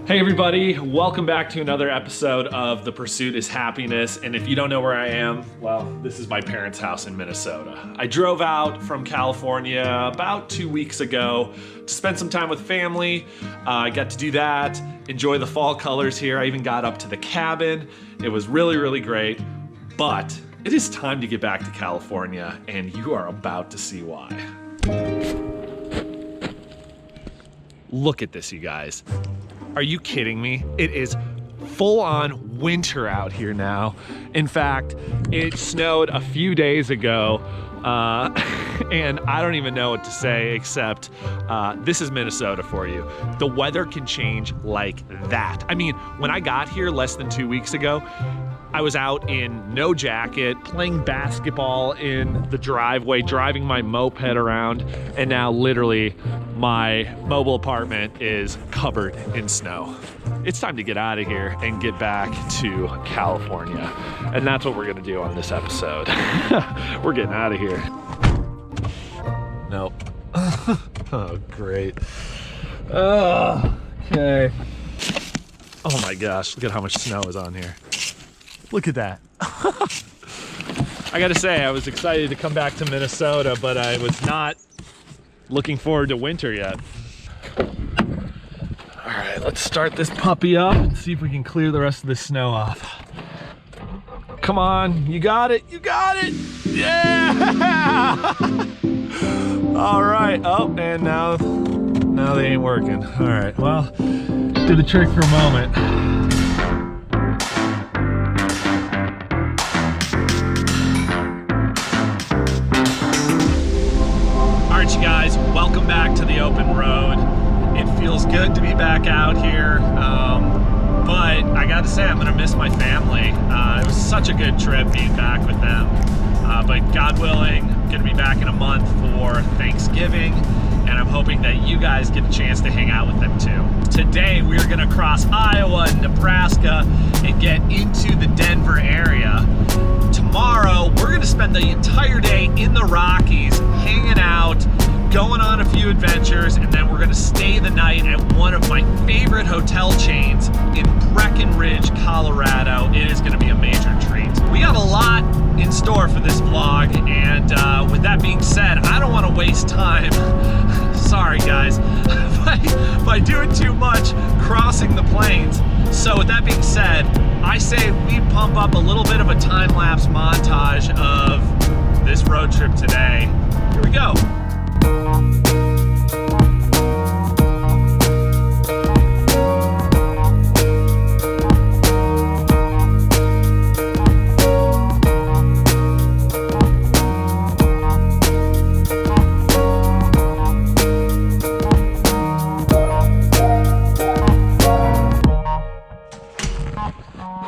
Hey everybody, welcome back to another episode of The Pursuit is Happiness. And if you don't know where I am, well, this is my parents' house in Minnesota. I drove out from California about 2 weeks ago to spend some time with family. I got to do that, enjoy the fall colors here. I even got up to the cabin. It was really, really great. But it is time to get back to California, and you are about to see why. Look at this, you guys. Are you kidding me? It is full-on winter out here now. In fact, it snowed a few days ago, and I don't even know what to say except this is Minnesota for you. The weather can change like that. I mean, when I got here less than 2 weeks ago, I was out in no jacket, playing basketball in the driveway, driving my moped around, and now literally my mobile apartment is covered in snow. It's time to get out of here and get back to California. And that's what we're gonna do on this episode. We're getting out of here. Nope. Oh, great. Okay. Oh my gosh, look at how much snow is on here. Look at that. I gotta say, I was excited to come back to Minnesota, but I was not looking forward to winter yet. All right, let's start this puppy up and see if we can clear the rest of this snow off. Come on, you got it, you got it. Yeah! All right, oh, and now they ain't working. All right, well, do the trick for a moment. You guys, welcome back to the open road. It feels good to be back out here, but I gotta say I'm gonna miss my family. It was such a good trip being back with them, but God willing, I'm gonna be back in a month for Thanksgiving, and I'm hoping that you guys get a chance to hang out with them too. Today we're gonna cross Iowa and Nebraska and get into the Denver area. Tomorrow we're gonna spend the entire day in the Rockies, hanging out, going on a few adventures, and then we're gonna stay the night at one of my favorite hotel chains in Breckenridge, Colorado. It is gonna be a major treat. We got a lot in store for this vlog, and with that being said, I don't wanna waste time, sorry guys, by doing too much crossing the plains. So with that being said, I say we pump up a little bit of a time-lapse montage of this road trip today. Here we go.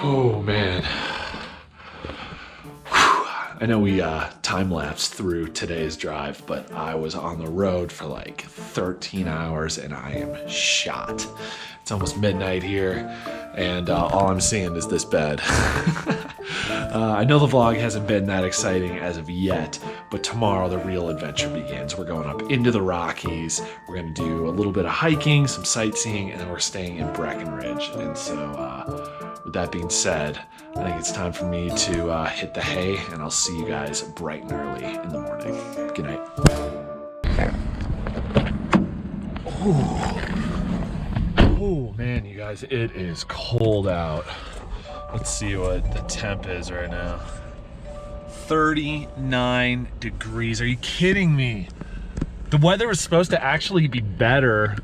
Oh man. I know we time-lapsed through today's drive, but I was on the road for like 13 hours and I am shot. It's almost midnight here, and all I'm seeing is this bed. I know the vlog hasn't been that exciting as of yet, but tomorrow the real adventure begins. We're going up into the Rockies. We're gonna do a little bit of hiking, some sightseeing, and then we're staying in Breckenridge. And so with that being said, I think it's time for me to hit the hay, and I'll see you guys bright and early in the morning. Good night. Oh man, you guys, it is cold out. Let's see what the temp is right now. 39 degrees. Are you kidding me? The weather was supposed to actually be better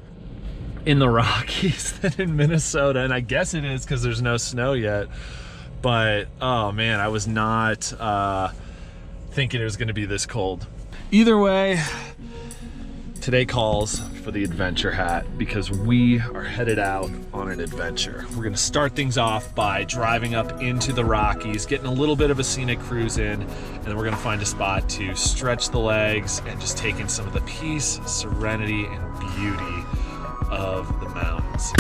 in the Rockies than in Minnesota, and I guess it is because there's no snow yet. But oh man, I was not thinking it was going to be this cold. Either way, today calls for the adventure hat because we are headed out on an adventure. We're going to start things off by driving up into the Rockies, getting a little bit of a scenic cruise in, and then we're going to find a spot to stretch the legs and just take in some of the peace, serenity, and beauty of the mountains.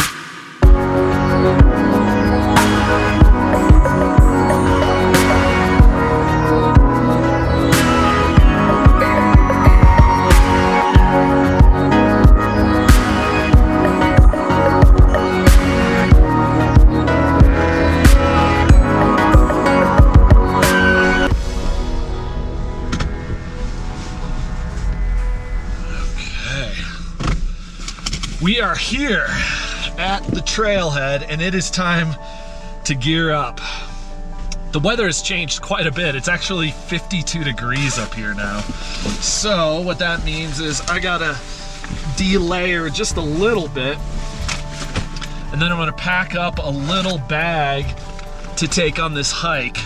are here at the trailhead, and it is time to gear up. The weather has changed quite a bit. It's actually 52 degrees up here now. So what that means is I gotta de-layer just a little bit, and then I'm gonna pack up a little bag to take on this hike.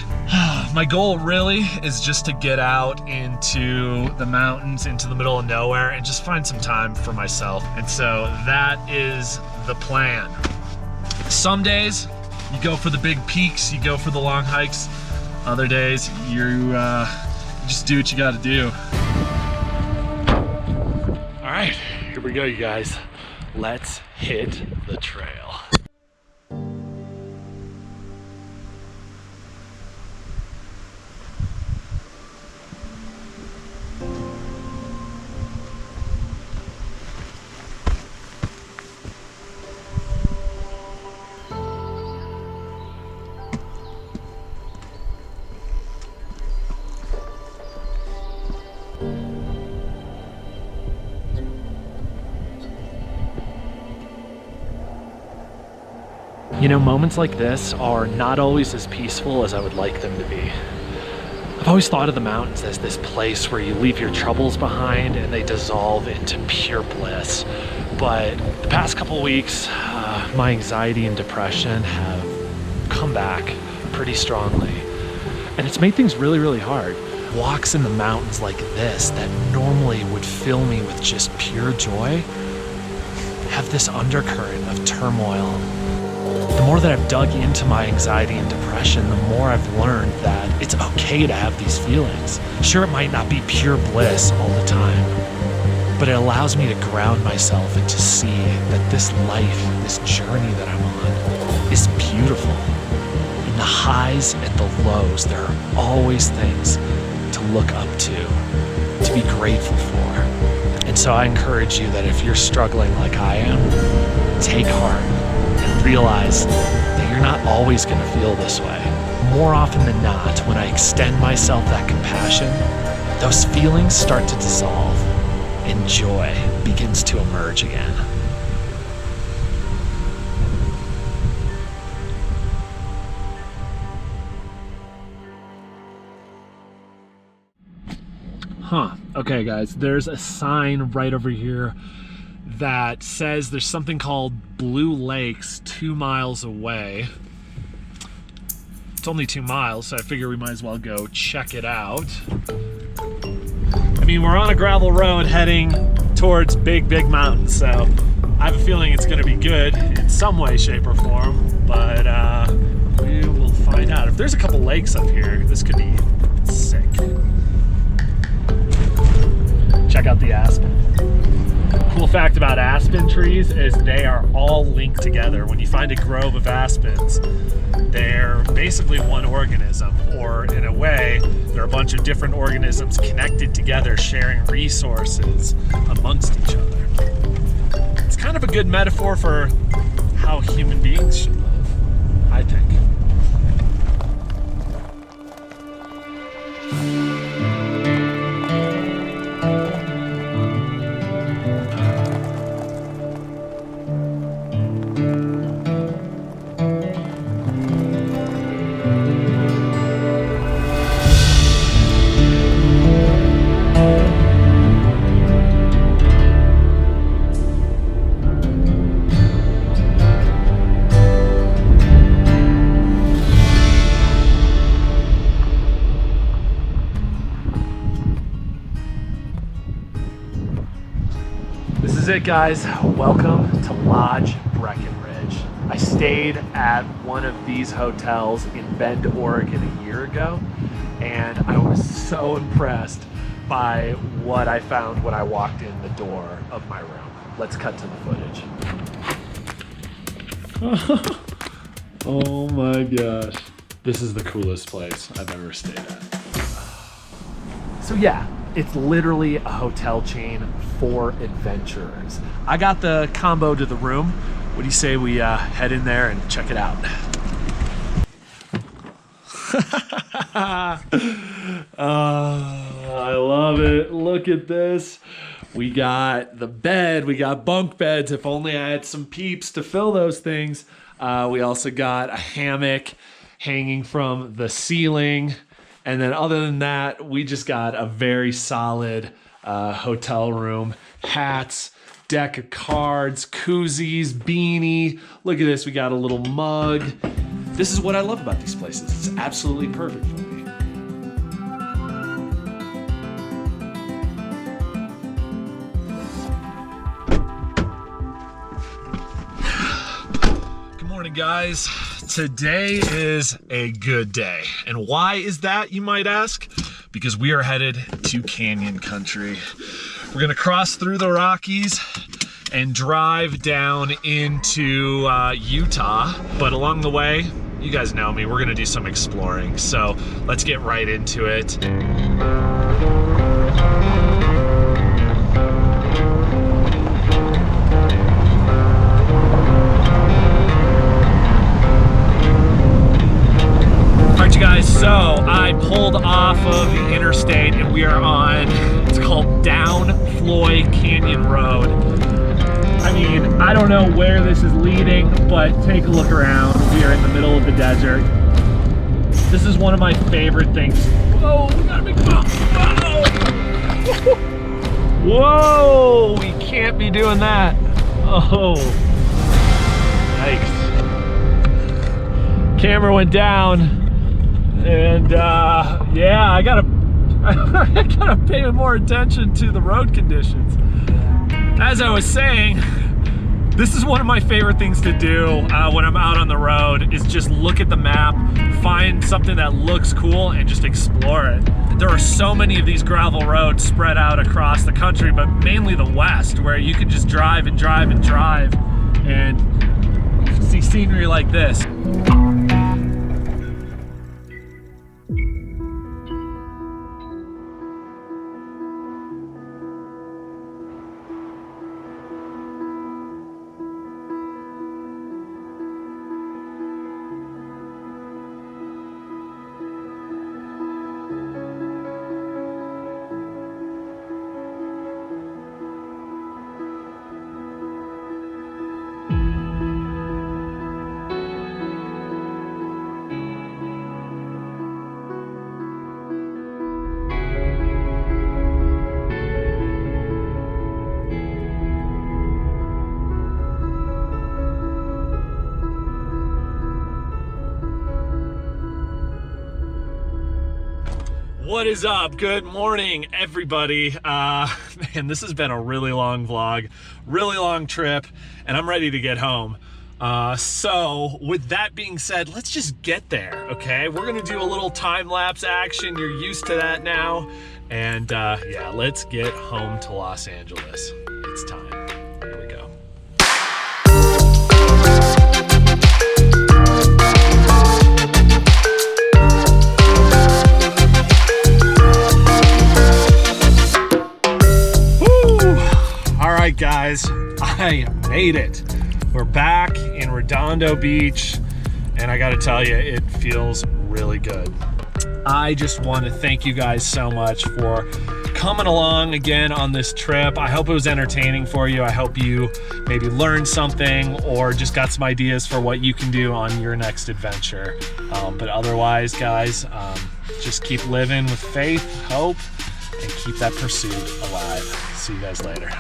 My goal really is just to get out into the mountains, into the middle of nowhere, and just find some time for myself. And so that is the plan. Some days you go for the big peaks, you go for the long hikes. Other days you just do what you gotta do. All right, here we go, you guys. Let's hit the trail. You know, moments like this are not always as peaceful as I would like them to be. I've always thought of the mountains as this place where you leave your troubles behind and they dissolve into pure bliss. But the past couple weeks, my anxiety and depression have come back pretty strongly. And it's made things really, really hard. Walks in the mountains like this that normally would fill me with just pure joy have this undercurrent of turmoil. The more that I've dug into my anxiety and depression, the more I've learned that it's okay to have these feelings. Sure, it might not be pure bliss all the time, but it allows me to ground myself and to see that this life, this journey that I'm on, is beautiful. In the highs and the lows, there are always things to look up to be grateful for. And so I encourage you that if you're struggling like I am, take heart. And realize that you're not always going to feel this way. More often than not, when I extend myself that compassion, those feelings start to dissolve and joy begins to emerge again. Okay guys, there's a sign right over here that says there's something called Blue Lakes 2 miles away. It's only 2 miles, so I figure we might as well go check it out. I mean, we're on a gravel road heading towards big mountains, so I have a feeling it's gonna be good in some way, shape, or form, but we will find out. If there's a couple lakes up here, this could be sick. Check out the aspen. Cool fact about aspen trees is they are all linked together. When you find a grove of aspens, they're basically one organism, or in a way, they're a bunch of different organisms connected together, sharing resources amongst each other. It's kind of a good metaphor for how human beings should live, I think. This is it, guys. Welcome to Lodge Breckenridge. I stayed at one of these hotels in Bend, Oregon a year ago, and I was so impressed by what I found when I walked in the door of my room. Let's cut to the footage. Oh my gosh. This is the coolest place I've ever stayed at. So yeah, it's literally a hotel chain for adventurers. I got the combo to the room. What do you say we head in there and check it out? I love it. Look at this. We got the bed, we got bunk beds. If only I had some peeps to fill those things. We also got a hammock hanging from the ceiling. And then other than that, we just got a very solid hotel room. Hats, deck of cards, koozies, beanie. Look at this, we got a little mug. This is what I love about these places. It's absolutely perfect for me. Good morning, guys. Today is a good day. And why is that, you might ask? Because we are headed to Canyon Country. We're gonna cross through the Rockies and drive down into Utah. But along the way, you guys know me, we're gonna do some exploring. So let's get right into it. So I pulled off of the interstate and we are on, it's called Down Floyd Canyon Road. I mean, I don't know where this is leading, but take a look around. We are in the middle of the desert. This is one of my favorite things. Whoa, we got a big bump. Whoa, we can't be doing that. Oh, yikes. Camera went down. And yeah, I gotta pay more attention to the road conditions. As I was saying, this is one of my favorite things to do when I'm out on the road, is just look at the map, find something that looks cool and just explore it. There are so many of these gravel roads spread out across the country, but mainly the West, where you can just drive and drive and drive and see scenery like this. What is up? Good morning, everybody. Man, this has been a really long vlog, really long trip, and I'm ready to get home. So with that being said, let's just get there, okay? We're gonna do a little time-lapse action. You're used to that now. And yeah, let's get home to Los Angeles. It's time. Here we go. Guys, I made it. We're back in Redondo Beach, and I gotta tell you, it feels really good. I just want to thank you guys so much for coming along again on this trip. I hope it was entertaining for you. I hope you maybe learned something or just got some ideas for what you can do on your next adventure. But otherwise, guys, just keep living with faith, hope, and keep that pursuit alive. See you guys later.